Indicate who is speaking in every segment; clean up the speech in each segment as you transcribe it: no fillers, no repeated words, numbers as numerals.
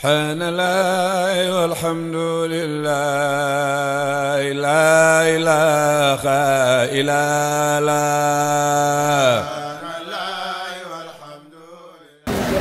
Speaker 1: subhanallah walhamdulillah la ilaha illallah.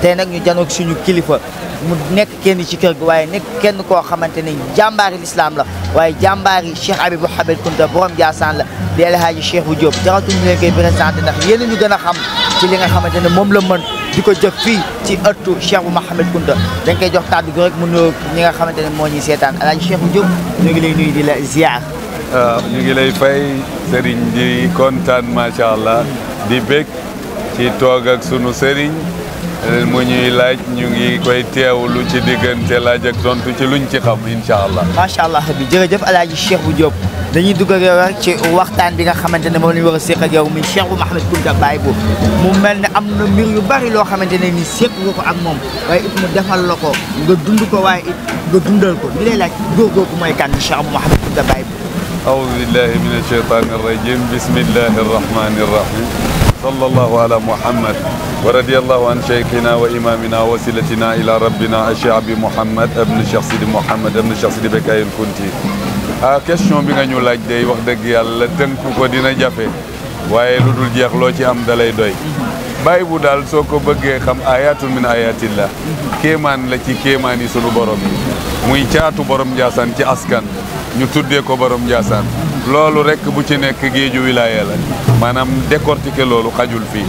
Speaker 2: tey nag ñu janoog suñu kilifa mu nekk kenn ci kër gi waaye nekk kenn koo xamante ne jàmbaari lislaam la waaye jàmbaari Cheikh Habib Mouhamed Kounta borom Ndiassane la di El Hadji Cheikhou Diop jaratuñ ñu leen koy présenté ndax yéen ñu gën a xam ci li nga xamante ne moom la mën di ko jëf fii ci ëttu Cheikh Mouhamed Kounta dañ koy jox kàddu gi rek mu nuyoo ñi nga xamante ne moo ñuy seetaan El Hadji Cheikhou Diop ñu ngi lay nuyu di la ziar.
Speaker 3: ñu ngi lay fay Serigne di kontaan macha allah di bég ci toog ak sunu Serigne mu ñuy laaj ñu ngi koy teewlu ci diggante laaj ak tontu ci luñ ci xam incha allah.
Speaker 2: macha allah bi jërëjëf El Hadji Cheikhou Diop dañuy dugg ak yow rek ci waxtaan bi nga xamante ne moom la ñu war a séq ak yow muy Cheikh Mouhamed Kounta Baye Bou mu mel ne am na mbir yu bari loo xamante ne ni séq nga ko ak moom waaye it mu defal la ko nga dund ko waaye it nga dundal ko li lay laaj góor googu mooy kan Cheikh Mouhamed Kounta Baye Bou.
Speaker 3: أعوذ بالله من الشيطان الرجيم بسم الله الرحمن الرحيم صلى الله على محمد ورضي الله عن شيخنا وإمامنا وسيلتنا إلى ربنا الشيخ محمد ابن الشيخ سيدي محمد ابن الشيخ سيدي Bécaye Kounti. question bi nga ñu laaj day wax dëgg yàlla tënk ko dina jafe waaye lu dul jeex loo ci am dalay doy. Baye Bou daal soo ko bëggee xam ayatun min ayatillah kéemaan la ci kéemaan yi sunu borom yi muy caatu borom Ndiassane ci askan ñu tuddee ko borom Ndiassane loolu rek bu ci nekk géeju wilaya la maanaam décortiquer loolu xajul fii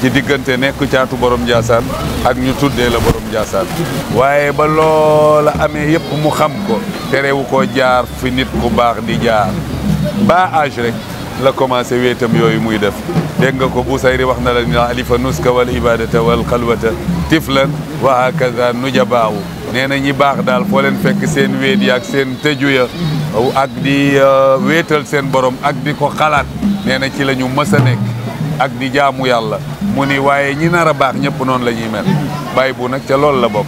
Speaker 3: ci diggante nekk caatu borom Ndiassane ak ñu tuddee la borom Ndiassane waaye ba loola amee yëpp mu xam ko terewu ko jaar fi nit ku baax di jaar ba âge rek la commencé wéetam yooyu muy def dégg nga ko Busayri wax na la ni alifa nuska wal ibadata wal xalwata tiflan wa hakaza nujabaawu nee na ñi baax daal foo leen fekk seen wéet yi ak seen tëju ya ak di wéetal seen borom ak di ko xalaat nee na ci la ñu mës a nekk ak di jaamu yàlla mu ni waaye ñi nar a baax ñëpp noonu la ñuy mel Baye Bou nag ca loolu la bokk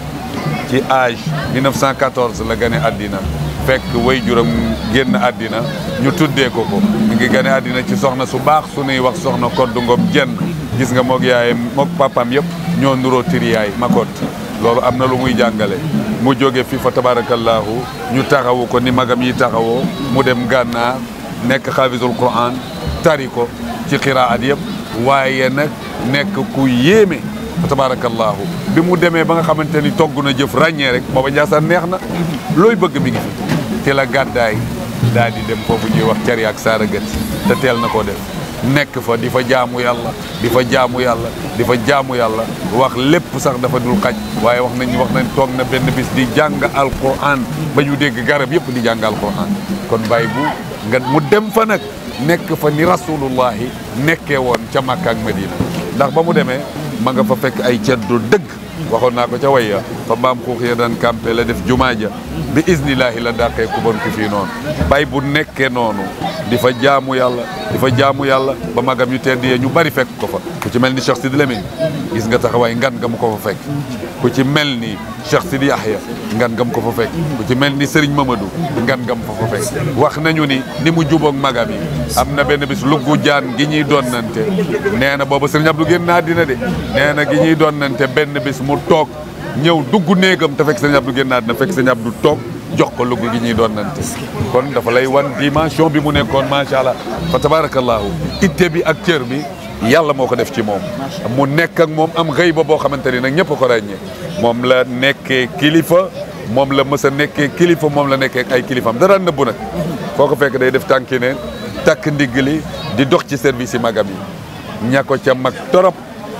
Speaker 3: ci âge 1914 la gane àddina fekk waajuram génn àddina ñu tuddee ko ko mi ngi gane àddina ci soxna su baax su nuy wax soxna Koddu Ngom Jenn gis nga moog yaayam moog papam yëpp ñoo nuroo tiriyaay makot loolu am na lu muy jàngale mu jóge fi fa tabarakallahu ñu taxawu ko ni magam yi taxawoo mu dem gànnaar nekk xaafisul Quran tari ko ci xiraat yëpp waaye nag nekk ku yéeme fa tabarakallahu bi mu demee ba nga xamante ni togg na jëf ràññee rek booba Ndiassane neex na looy bëgg mi ngi fi te la gàddaay daal di dem foofu ñuy wax cari ak saara gët te teel na koo def nekk fa di fa jaamu yàlla di fa jaamu yàlla di fa jaamu yàlla wax lépp sax dafa dul xaj waaye wax nañ toog na benn bis di jàng alquran ba ñu dégg garab yëpp di jàng alquran kon Baye Bou nga mu dem fa nag nekk fa ni rasulullahi nekkee woon ca Makka ak Medina ndax ba mu demee ma nga fa fekk ay ceddo dëgg waxoon naa ko ca wayya fa mbaam xuux ya daan campé la def jumaa ja bi isnillahi la dàqee ku bon ki fii noonu Baye Bou nekkee noonu di fa jaamu yàlla di fa jaamu yàlla ba magam yu tedd yee ñu bari fekk ko fa ku ci mel ni Cheikh Sidi Lamine gis nga taxawaay ngan nga mu ko fa fekk ku ci mel ni Cheikh Sidi Yahya ngan nga mu ko fa fekk ku ci mel ni Serigne Mamadou ngan nga mu fa fekk wax nañu ni mu jubóog magam yi am na benn bis luggu jaan gi ñuy donnante nee na booba Serigne Abdou génn naa dina de nee na gi ñuy donnante benn bis mu toog ñëw dugg néegam te fekk Serigne Abdou génn naa dina fekk Serigne Abdou toog jox ko lugg gi ñuy donnante kon dafa lay wan dimension bi mu nekkoon macha allah fa tabarakallahu itte bi ak cër bi yàlla moo ko def ci moom mu nekk ak moom am xëy ba boo xamante ni nag ñëpp ko ràññee moom la nekkee kilifa moom la mës a nekkee kilifa moom la nekkee ay kilifam dara nëbbu nag foo ko fekk day def tànki neen takk ndigg li di dox ci service yi magam yi ña ko ca mag torop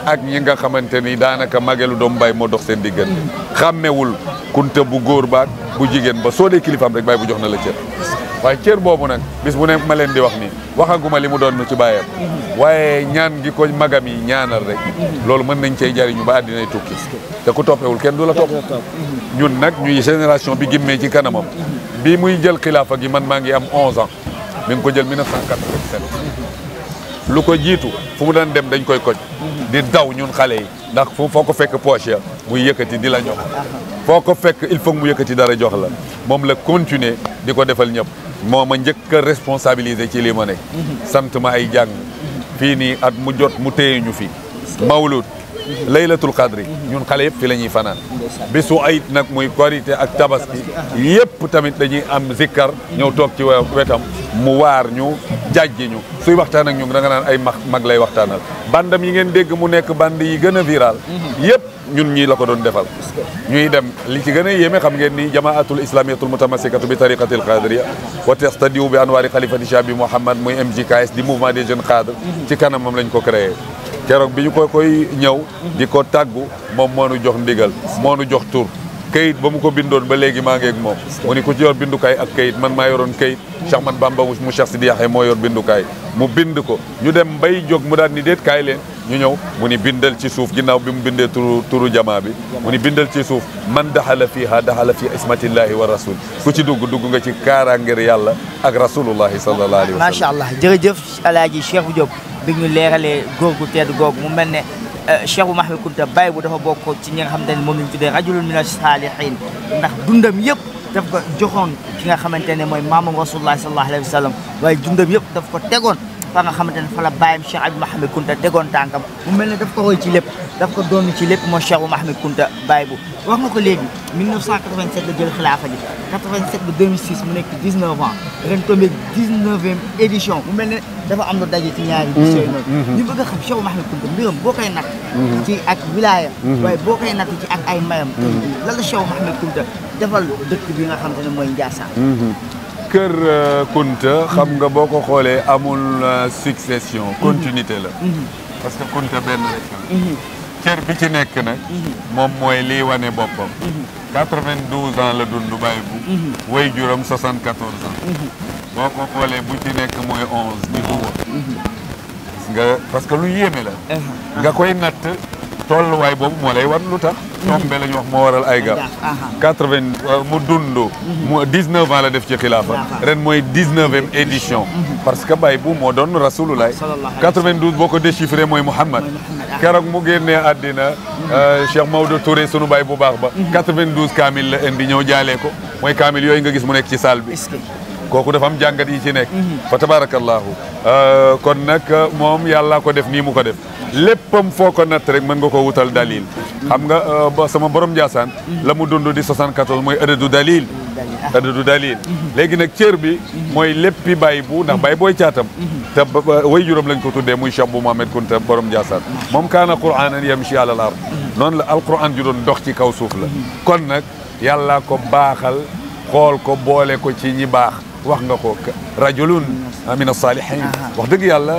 Speaker 3: ak ñi nga xamante ni daanaka magelu doom Baye moo dox seen diggante xàmmewul kunta bu góor baak bu jigéen ba soo dee kilifaam rek Baye Bou jox na la cër waaye cër boobu nag bis bu ne ma leen di wax ni waxaguma li mu doon ci bàyyam waaye ñaan gi ko magam yi ñaanal rek loolu mën nañ cey jariñu ba àddinay tukki te ku toppewul kenn du la topp ñun nag ñuy génération bi gimmee ci kanamam bi muy jël xilaafa gi man maa ngi am 11 ans mi ngi ko jël 1987 lu ko jiitu fu mu daan dem dañ koy koj di daw ñun xale yi ndax foo ko fekk poche ya muy yëkkati di la jox foo ko fekk il faut mu yëkkati dara jox la moom la continuer di ko defal ñëpp moo ma njëkk a responsabiliser ci li ma ne sant ma ay jàng fii nii at mu jot mu téye ñu fi mawlud laylatul qadri ñun xale yëpp fi la ñuy fanaan bisu ayit nag muy korité ak tabaski yëpp tamit dañuy am zikkar ñëw toog ci wetam mu waar ñu jàjji ñu suy waxtaan ak ñu da nga naan ay mag lay waxtaanal bandam yi ngeen dégg mu nekk band yi gën a viral yëpp ñun ñii la ko doon defal ñuy dem li ci gën a yéeme xam ngeen ni jamaatul islamiyatul mutamassikatu bi tariqatil qadriya wa tastadiu bi anwaari xalifati Chabi Mouhamad muy MJKS di mouvement des jeunes cadres ci kanamam lañ ko créé keroog bi ñu ko koy ñëw di ko tàggu moom moo nu jox ndigal moo nu jox tur kayit ba mu ko bindoon ba léegi maa ngi ak moom mu ni ku ci yor bindukaay ak kayit man maa yoroon kayit Cheikh Ahmad Bamba mu Cheikh Sidi Yaxya moo yor bindukaay mu bind ko ñu dem bay jóg mu daal ni déet kaay leen ñu ñëw mu ni bindal ci suuf ginnaaw bi mu bindee turu jamaa bi mu ni bindal ci suuf man daxala fiiha daxala fi ismatillahi wa rasul ku ci dugg nga ci kaaraangir yàlla ak rasulullahi sallallahu alayhi wa sallam
Speaker 2: macha allah jërëjëf alaaji Cheikh Diop bi ñu leeralee góor gu tedd googu mu mel ne Cheikh Mouhamed Kounta Baye bu dafa bokk ci ñi nga xamante ne moom lañ tuddee rajulun mina saalihin ndax dundam yëpp daf ko joxoon ki nga xamante ne mooy maamam rasulullah sallallahu alayhi wa sallam waaye dundam yëpp daf ko tegoon fa nga xamante ne fa la bàyyam Cheikh Abi Mouhamed Kounta tegoon tànkam mu mel ne daf ko roy ci lépp daf ko doon ci lépp moo Cheikh Mouhamed Kounta Baye bu wax nga ko léegi 1987 la jël xilaafa ji 87 ba 2006 mu nekk 19 ans ren tombé 19e édition mu mel ne dafa am lu daje ci ñaari bis yooyu noonu ñu bëgg a xam Cheikh Mouhamed Kounta mbiram boo koy natt ci ak wilaya waaye boo koy natt ci ak ay mayam lan la Cheikh Mouhamed Kounta defal dëkk bi nga xamante ne mooy Ndiassane
Speaker 3: kër Kounta xam nga boo ko xoolee amul succession continuité la parce que Kounta benn rek la cër bi ci nekk nag moom mooy liy wane boppam 92 ans la dund Baye bu way juróom 74 ans boo ko xoolee bu ci nekk mooy 11 di bu nga parce que lu yéeme la nga koy natt tolluwaay boobu moo lay wan lu tax tombe la ñu wax moo waral ay gàpp 80 mu dund mu 19 ans la def ci xilaafa ren mooy 19e édition parce que Baye bu moo doon rasulullah 92 boo ko déchiffré mooy Mouhamad keroog mu génnee àddina Cheikh Maodo Touré sunu Baye bu baax ba 92 kaamil la indi ñëw jaalee ko mooy kaamil yooyu nga gis mu nekk ci salle bi kooku dafa am jàngat yi ci nekk fa tabarakallahu kon nag moom yàlla ko def nii mu ko def léppam foo ko natt rek mën nga ko wutal dalil xam nga sama borom Ndiassane la mu dund di 74 mooy adadu dalil léegi nag cër bi mooy léppi Baye bu ndax Baye booy caatam te way juróom lañ ko tuddee muy Cheikh bu Mouhamed Kounta borom Ndiassane moom kaana qur'anan yamshi ala al ard noonu la alquran ju doon dox ci kaw suuf la kon nag yàlla ko baaxal xool ko boole ko ci ñi baax wax nga ko rajulun min as-salihin wax dëgg yàlla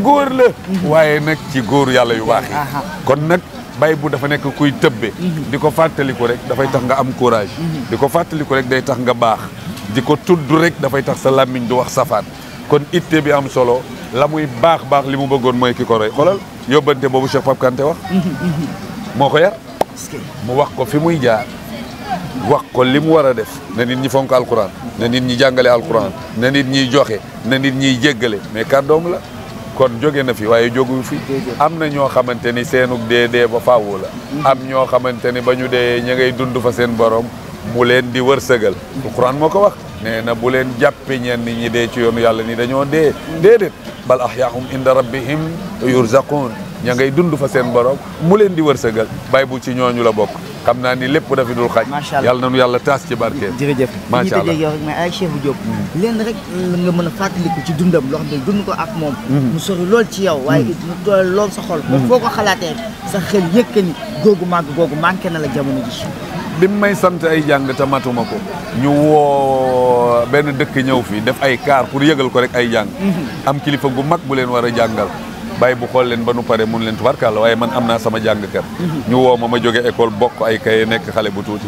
Speaker 3: góor la waaye nag ci góor yàlla yu baax yi kon nag Baye bu dafa nekk kuy tëbbe di ko fàttaliku rek dafay tax nga am courage di ko fàttaliku rek day tax nga baax di ko tudd rek dafay tax sa làmmiñ du wax safaan kon itte bi am solo la muy baax li mu bëggoon mooy ki ko roy xoolal yóbbante boobu Cheikh Pape Kanté wax moo ko yar mu wax ko fi muy jaar wax ko li mu war a def na nit ñi fonk alquran na nit ñi jàngale alquran na nit ñiy joxe na nit ñiy jéggale mais kàddoom la kon jóge na fi waaye jógu fi am na ñoo xamante ni seenug dee ba faawu la am ñoo xamante ni ba ñu dee ña ngay dund fa seen borom mu leen di wërsëgal alquran moo ko wax nee na bu leen jàppe ñenn ñi dee ci yoonu yàlla ni dañoo dee déedéet bal ahyaahum inda rabbihim yurzaqun ña ngay dund fa seen borom mu leen di wërsëgal Baye bu ci ñooñu la bokk xam naa ni lépp dafi dul xaj yàlla nañu yàlla taas ci barkeel
Speaker 2: jërëjëf
Speaker 3: macha allah
Speaker 2: yow rek mais ay Cheikh Diop leen rek nga mën a fàttaliku ci dundam loo xam ne dund ko ak moom mu sori lool ci yow waaye mu doole lool sa xol ba foo ko xalaatee sa xel yëkka ni googu màgg googu manqué na la jamono ji
Speaker 3: bi may sant ay jàng te matuma ko ñu woo benn dëkk ñëw fii def ay kaar pour yëgal ko rek ay jàng am kilifa gu mag bu leen war a jàngal Baye bu xool leen ba nu pare mun leen tubarkàlla waaye man am naa sama jàngkat ñu woo ma jóge école bokk ay kaye nekk xale bu tuuti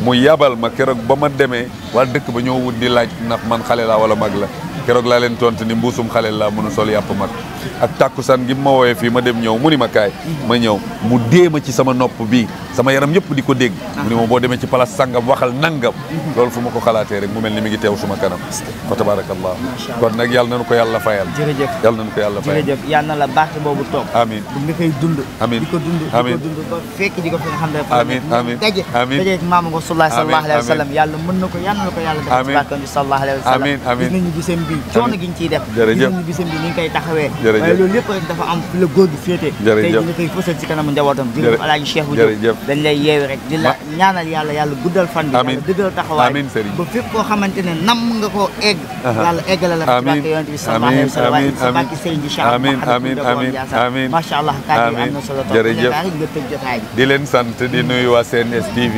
Speaker 3: mu yabal ma keroog ba ma demee waa dëkk ba ñoo wut di laaj ndax man xale laa wala mag la keroog laa leen tontu ni mbuusum xale laa mën a sol yàpp mag ak tàkkusaan gi ma woowee fii ma dem ñëw mu ni ma kaay ma ñëw mu dee ma ci sama nopp bii sama yaram yëpp di ko dégg mu ni ma boo demee ci place sangam waxal nangam loolu fu ma ko xalaatee rek mu mel ni mi ngi teew suma kanam fa tabarakallah kon nag yàlla nañu ko yàlla fayal
Speaker 2: jërëjëf
Speaker 3: yàlla nañu ko yàlla fayal
Speaker 2: jërëjëf yàlla na la barke boobu toog
Speaker 3: amiin
Speaker 2: bu nga koy dund
Speaker 3: amiin
Speaker 2: di ko dund
Speaker 3: amiin
Speaker 2: di ko dund ba fekk di ko fi nga xam ne
Speaker 3: amiin amiin
Speaker 2: daje daje maam Rasulullah sallallahu alayhi wa sallam yàlla mën na ko yàlla na ko yàlla def ci barke bi sallallahu alayhi wa sallam
Speaker 3: amiin amiin
Speaker 2: gis nañu bisam bi coono gi ñu ciy def
Speaker 3: jërëjëf
Speaker 2: gis nañu bisam bi ni ñu koy taxawee
Speaker 3: jërëjëf
Speaker 2: waaye loolu lépp rek dafa am fi la góor gi féete tey dina koy fësal ci kanamu njabootam jërëjëf alaaji Cheikh bu Diop dañ lay yeewi rek di la ñaanal yàlla guddal fan bi yàlla dëggal taxawaay ba fépp koo xamante ne nam nga koo egg yàlla eggala la ci barke yonent bi sallallahu alayhi wa sallam waaye ci barke Serigne Cheikh amiin macha allah kàddu yi am na solo
Speaker 3: jërëjëf
Speaker 2: nga tëj jotaay bi
Speaker 3: di leen sant di nuyu waa CNS TV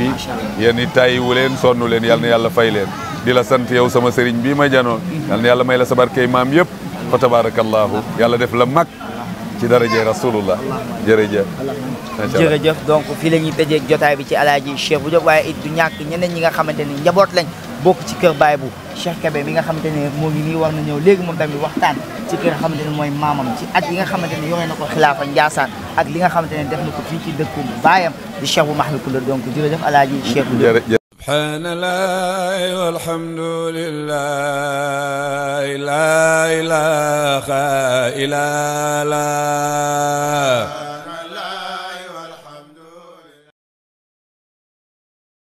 Speaker 3: yéen i tàyyiwu leen sonnu leen yal na yàlla fay leen di la sant yow sama sëriñ bii ma janoon yal na yàlla may la sa barkey maam yëpp fa tabarakallahu yàlla def la mag ci daraje rasulullah
Speaker 2: jërëjëf donc fii la ñuy tëjee jotaay bi ci alaaji Cheikh bu Diop waaye it du ñàkk ñeneen ñi nga xamante ni njaboot lañ bokk ci kër baay bu Cheikh Kébé mi nga xamante ne moo ngi nii war na ñëw léegi moom tamit waxtaan ci ki nga xamante ne mooy maamam ci at yi nga xamante ne yore na ko xilaafa Ndiassane ak li nga xamante ne def na ko fii ci dëkku baayam di Cheikh bu Mahli Kounda donc jërëjëf alaaji Cheikh bu Diop
Speaker 1: subhaanallahi walhamdulillahi la ilaha illallah